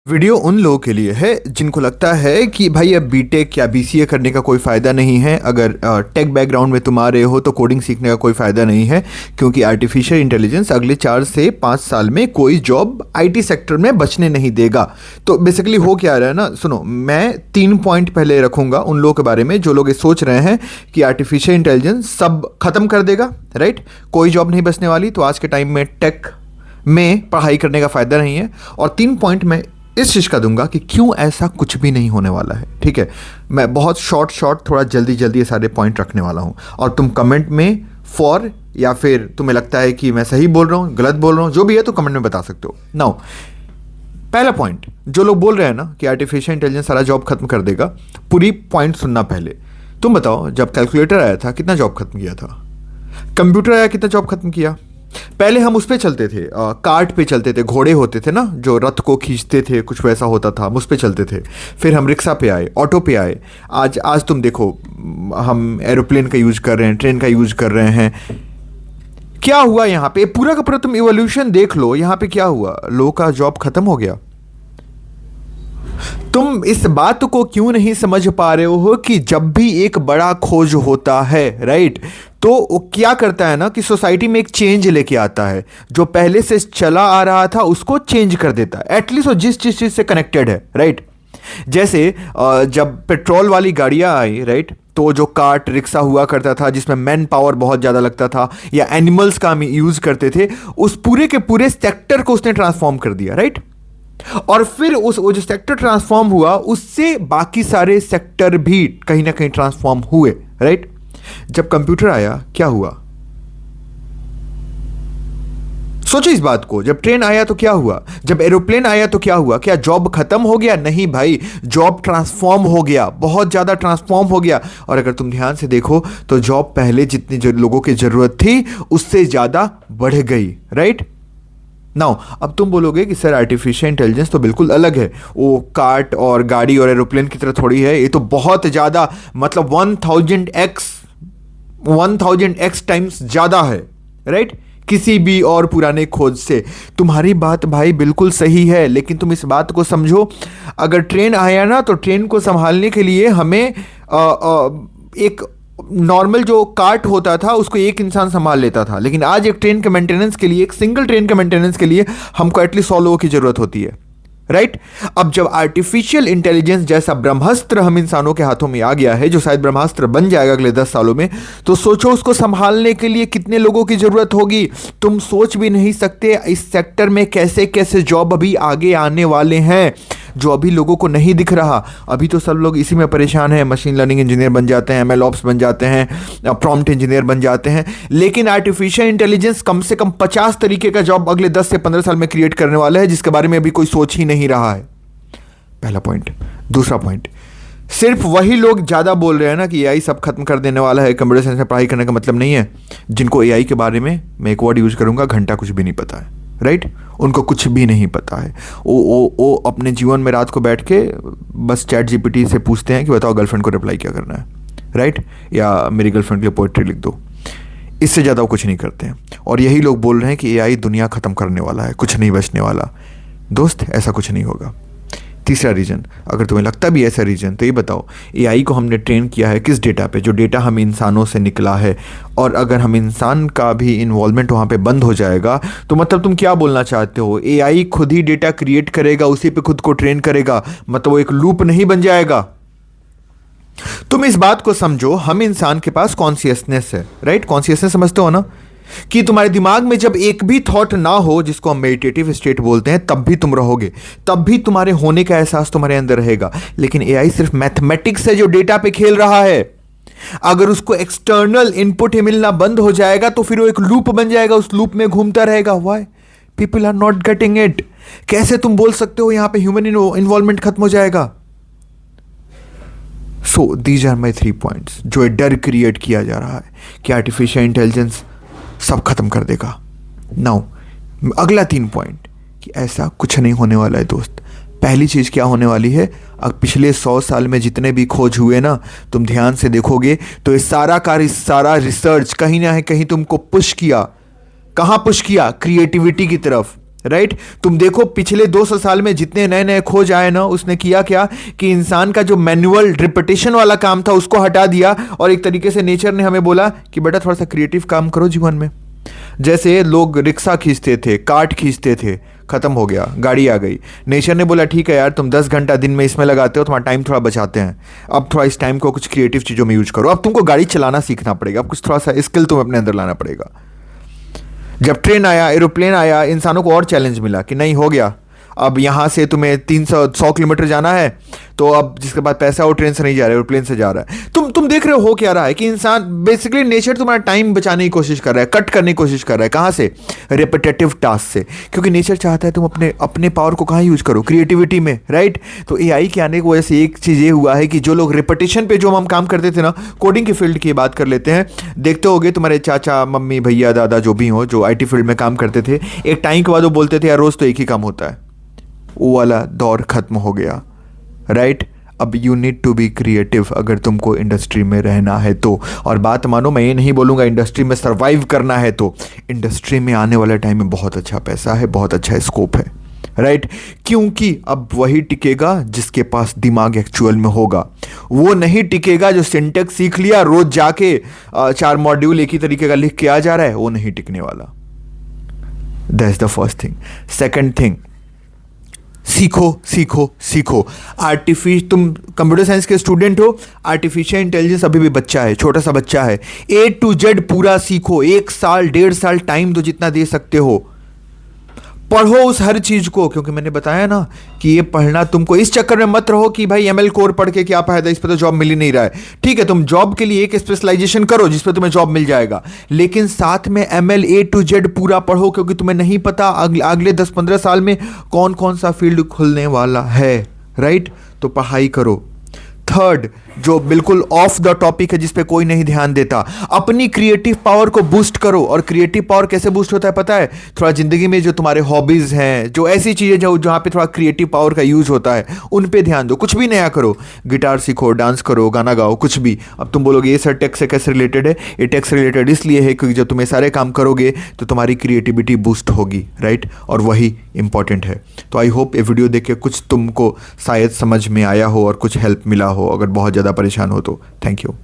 Video उन लोगों के लिए है जिनको लगता है कि भाई अब बीटेक या बीसीए करने का कोई फ़ायदा नहीं है। अगर टेक बैकग्राउंड में तुम आ रहे हो तो कोडिंग सीखने का कोई फ़ायदा नहीं है, क्योंकि आर्टिफिशियल इंटेलिजेंस अगले 4 से 5 साल में कोई जॉब आईटी सेक्टर में बचने नहीं देगा। तो बेसिकली हो क्या रहा है ना, सुनो, मैं 3 पॉइंट पहले रखूंगा उन लोगों के बारे में जो लोग ये सोच रहे हैं कि आर्टिफिशियल इंटेलिजेंस सब खत्म कर देगा, राइट, कोई जॉब नहीं बचने वाली, तो आज के टाइम में टेक में पढ़ाई करने का फ़ायदा नहीं है। और 3 पॉइंट में इस चीज़ का दूंगा कि क्यों ऐसा कुछ भी नहीं होने वाला है। ठीक है, मैं बहुत शॉर्ट थोड़ा जल्दी ये सारे पॉइंट रखने वाला हूं, और तुम कमेंट में फॉर या फिर तुम्हें लगता है कि मैं सही बोल रहा हूं, गलत बोल रहा हूं, जो भी है तो कमेंट में बता सकते हो। नाउ पहला पॉइंट, जो लोग बोल रहे हैं ना कि आर्टिफिशियल इंटेलिजेंस सारा जॉब खत्म कर देगा, पूरी पॉइंट सुनना पहले। तुम बताओ, जब कैलकुलेटर आया था कितना जॉब खत्म किया था? कंप्यूटर आया कितना जॉब खत्म किया? पहले हम उस पे चलते थे, कार्ट पे चलते थे, घोड़े होते थे ना जो रथ को खींचते थे, कुछ वैसा होता था, हम उस पे चलते थे। फिर हम रिक्शा पे आए, ऑटो पे आए, आज तुम देखो हम एरोप्लेन का यूज कर रहे हैं, ट्रेन का यूज कर रहे हैं। क्या हुआ यहाँ पे? पूरा का पूरा तुम इवोल्यूशन देख लो, यहाँ पे क्या हुआ? लोगों का जॉब खत्म हो गया। तुम इस बात को क्यों नहीं समझ पा रहे हो कि जब भी एक बड़ा खोज होता है, राइट, तो वो क्या करता है ना कि सोसाइटी में एक चेंज लेके आता है। जो पहले से चला आ रहा था उसको चेंज कर देता है, एटलीस्ट वो जिस चीज से कनेक्टेड है, राइट। जैसे जब पेट्रोल वाली गाड़ियां आई, राइट, तो जो कार्ट रिक्शा हुआ करता था जिसमें मैन पावर बहुत ज़्यादा लगता था, या एनिमल्स का हम यूज करते थे, उस पूरे के पूरे सेक्टर को उसने ट्रांसफॉर्म कर दिया, राइट। और फिर वो जो सेक्टर ट्रांसफॉर्म हुआ, उससे बाकी सारे सेक्टर भी कहीं ना कहीं ट्रांसफॉर्म हुए, राइट। जब कंप्यूटर आया क्या हुआ? सोचो इस बात को, जब ट्रेन आया तो क्या हुआ? जब एरोप्लेन आया तो क्या हुआ? क्या जॉब खत्म हो गया? नहीं भाई, जॉब ट्रांसफॉर्म हो गया, बहुत ज्यादा ट्रांसफॉर्म हो गया। और अगर तुम ध्यान से देखो तो जॉब पहले जितनी जो लोगों की जरूरत थी उससे ज्यादा बढ़ गई, राइट। नाउ अब तुम बोलोगे कि सर आर्टिफिशियल इंटेलिजेंस तो बिल्कुल अलग है, वो कार्ट और गाड़ी और एरोप्लेन की तरह थोड़ी है, ये तो बहुत ज़्यादा, मतलब 1000x टाइम्स ज़्यादा है, राइट, किसी भी और पुराने खोज से। तुम्हारी बात भाई बिल्कुल सही है, लेकिन तुम इस बात को समझो, अगर ट्रेन आया ना तो ट्रेन को संभालने के लिए हमें एक नॉर्मल जो कार्ट होता था उसको एक इंसान संभाल लेता था, लेकिन आज एक ट्रेन के मेंटेनेंस के लिए, एक सिंगल ट्रेन के मेंटेनेंस के लिए हमको एटलीस्ट 100 लोगों की जरूरत होती है, राइट। अब जब आर्टिफिशियल इंटेलिजेंस जैसा ब्रह्मास्त्र हम इंसानों के हाथों में आ गया है, जो शायद ब्रह्मास्त्र बन जाएगा अगले 10 सालों में, तो सोचो उसको संभालने के लिए कितने लोगों की जरूरत होगी। तुम सोच भी नहीं सकते इस सेक्टर में कैसे कैसे जॉब अभी आगे आने वाले हैं, जो अभी लोगों को नहीं दिख रहा। अभी तो सब लोग इसी में परेशान हैं, मशीन लर्निंग इंजीनियर बन जाते हैं, एमएल ऑप्स बन जाते हैं, प्रॉम्प्ट इंजीनियर बन जाते हैं, लेकिन आर्टिफिशियल इंटेलिजेंस कम से कम 50 तरीके का जॉब अगले 10 से 15 साल में क्रिएट करने वाला है, जिसके बारे में अभी कोई सोच ही नहीं रहा है। पहला पॉइंट। दूसरा पॉइंट, सिर्फ वही लोग ज़्यादा बोल रहे हैं ना कि एआई सब खत्म कर देने वाला है, कंप्यूटर साइंस में पढ़ाई करने का मतलब नहीं है, जिनको एआई के बारे में, मैं एक वर्ड यूज करूंगा, घंटा कुछ भी नहीं पता है, राइट। उनको कुछ भी नहीं पता है। वो अपने जीवन में रात को बैठ के बस चैट जीपीटी से पूछते हैं कि बताओ गर्लफ्रेंड को रिप्लाई क्या करना है, राइट, या मेरी गर्लफ्रेंड के लिए पोएट्री लिख दो। इससे ज़्यादा वो कुछ नहीं करते हैं। और यही लोग बोल रहे हैं कि एआई दुनिया ख़त्म करने वाला है, कुछ नहीं बचने वाला। दोस्त, ऐसा कुछ नहीं होगा। तीसरा रीज़न, अगर तुम्हें लगता भी ऐसा रीज़न, तो ये बताओ एआई को हमने ट्रेन किया है किस डेटा पे? जो डेटा हम इंसानों से निकला है। और अगर हम इंसान का भी इन्वॉल्वमेंट वहाँ पे बंद हो जाएगा, तो मतलब तुम क्या बोलना चाहते हो? एआई खुद ही डेटा क्रिएट करेगा, उसी पे खुद को ट्रेन करेगा, मतलब वो एक लूप नहीं बन जाएगा? तुम इस बात को समझो, हम इंसान के पास कॉन्शियसनेस है, राइट। कॉन्शियसनेस समझते हो ना, कि तुम्हारे दिमाग में जब एक भी थॉट ना हो, जिसको हम मेडिटेटिव स्टेट बोलते हैं, तब भी तुम रहोगे, तब भी तुम्हारे होने का एहसास तुम्हारे अंदर रहेगा। लेकिन एआई सिर्फ मैथमेटिक्स है जो डेटा पे खेल रहा है। अगर उसको एक्सटर्नल इनपुट ही मिलना बंद हो जाएगा तो फिर वो एक लूप बन जाएगा, उस लूप में घूमता रहेगा। Why people are not getting it? कैसे तुम बोल सकते हो यहां पे ह्यूमन इन्वॉल्वमेंट खत्म हो जाएगा? So these are my 3 points, जो डर क्रिएट किया जा रहा है कि आर्टिफिशियल इंटेलिजेंस सब खत्म कर देगा। नाउ अगला 3 पॉइंट, कि ऐसा कुछ नहीं होने वाला है दोस्त। पहली चीज़ क्या होने वाली है, अब पिछले 100 साल में जितने भी खोज हुए ना, तुम ध्यान से देखोगे तो ये सारा रिसर्च कहीं ना कहीं तुमको पुश किया। कहाँ पुश किया? क्रिएटिविटी की तरफ। राइट। तुम देखो पिछले 200 साल में जितने नए नए खोज आए ना, उसने किया क्या कि इंसान का जो मैनुअल रिपीटेशन वाला काम था उसको हटा दिया, और एक तरीके से नेचर ने हमें बोला कि बेटा थोड़ा सा क्रिएटिव काम करो जीवन में। जैसे लोग रिक्शा खींचते थे, कार्ट खींचते थे, खत्म हो गया, गाड़ी आ गई। नेचर ने बोला ठीक है यार, तुम 10 घंटा दिन में इसमें लगाते हो, तुम्हारा टाइम थोड़ा बचाते हैं, अब थोड़ा इस टाइम को कुछ क्रिएटिव चीज़ों में यूज करो। अब तुमको गाड़ी चलाना सीखना पड़ेगा, अब कुछ थोड़ा सा स्किल तुम अपने अंदर लाना पड़ेगा। जब ट्रेन आया, एरोप्लेन आया, इंसानों को और चैलेंज मिला कि नहीं हो गया, अब यहाँ से तुम्हें 300 किलोमीटर जाना है, तो अब जिसके बाद पैसा वो ट्रेन से नहीं जा रहा है, एरोप्लेन से जा रहा है। तुम देख रहे हो क्या रहा है कि इंसान बेसिकली नेचर तुम्हारा टाइम बचाने की कोशिश कर रहा है, कट करने की कोशिश कर रहा है। कहाँ से? रिपीटेटिव टास्क से, क्योंकि नेचर चाहता है तुम अपने पावर को कहाँ यूज करो, क्रिएटिविटी में, राइट। तो एआई के आने की वजह से एक चीज़ ये हुआ है कि जो लोग रिपीटेशन पे जो हम काम करते थे ना, कोडिंग की फील्ड की बात कर लेते हैं, देखते होगे तुम्हारे चाचा मम्मी भैया दादा जो भी हो, जो आईटी फील्ड में काम करते थे, एक टाइम के बाद वो बोलते थे यार रोज तो एक ही काम होता है। वो वाला दौर खत्म हो गया, राइट। अब you need to be creative अगर तुमको इंडस्ट्री में रहना है तो। और बात मानो, मैं ये नहीं बोलूँगा इंडस्ट्री में सरवाइव करना है तो, इंडस्ट्री में आने वाले टाइम में बहुत अच्छा पैसा है, बहुत अच्छा स्कोप है, राइट। क्योंकि अब वही टिकेगा जिसके पास दिमाग एक्चुअल में होगा। वो नहीं टिकेगा जो सिंटेक्स सीख लिया, रोज जाके 4 मॉड्यूल एक ही तरीके का लिख के आ जा रहा है, वो नहीं टिकने वाला। That's the first thing. Second thing, सीखो सीखो सीखो। तुम कंप्यूटर साइंस के स्टूडेंट हो, आर्टिफिशियल इंटेलिजेंस अभी भी बच्चा है, छोटा सा बच्चा है। A to Z पूरा सीखो, 1 साल 1.5 साल टाइम दो, जितना दे सकते हो। पढ़ो उस हर चीज को, क्योंकि मैंने बताया ना कि ये पढ़ना, तुमको इस चक्कर में मत रहो कि भाई ML कोर पढ़ के क्या फायदा, इस पर तो जॉब मिल ही नहीं रहा है। ठीक है, तुम जॉब के लिए एक स्पेशलाइजेशन करो जिस पर तुम्हें जॉब मिल जाएगा, लेकिन साथ में ML A to Z पूरा पढ़ो, क्योंकि तुम्हें नहीं पता अगले 10-15 साल में कौन कौन सा फील्ड खुलने वाला है, राइट। तो पढ़ाई करो। थर्ड, जो बिल्कुल ऑफ द टॉपिक है, जिस पे कोई नहीं ध्यान देता, अपनी क्रिएटिव पावर को बूस्ट करो। और क्रिएटिव पावर कैसे बूस्ट होता है पता है? थोड़ा जिंदगी में जो तुम्हारे हॉबीज हैं, जो ऐसी चीजें जो जहां पे थोड़ा क्रिएटिव पावर का यूज होता है, उन पे ध्यान दो। कुछ भी नया करो, गिटार सीखो, डांस करो, गाना गाओ, कुछ भी। अब तुम बोलोगे ये सर टेक से कैसे रिलेटेड है? ये टेक से रिलेटेड इसलिए है क्योंकि जब तुम ये सारे काम करोगे तो तुम्हारी क्रिएटिविटी बूस्ट होगी, राइट। और वही इंपॉर्टेंट है। तो आई होप ये वीडियो देख के कुछ तुमको शायद समझ में आया हो और कुछ हेल्प मिला हो। अगर बहुत ज़्यादा परेशान हो तो थैंक यू।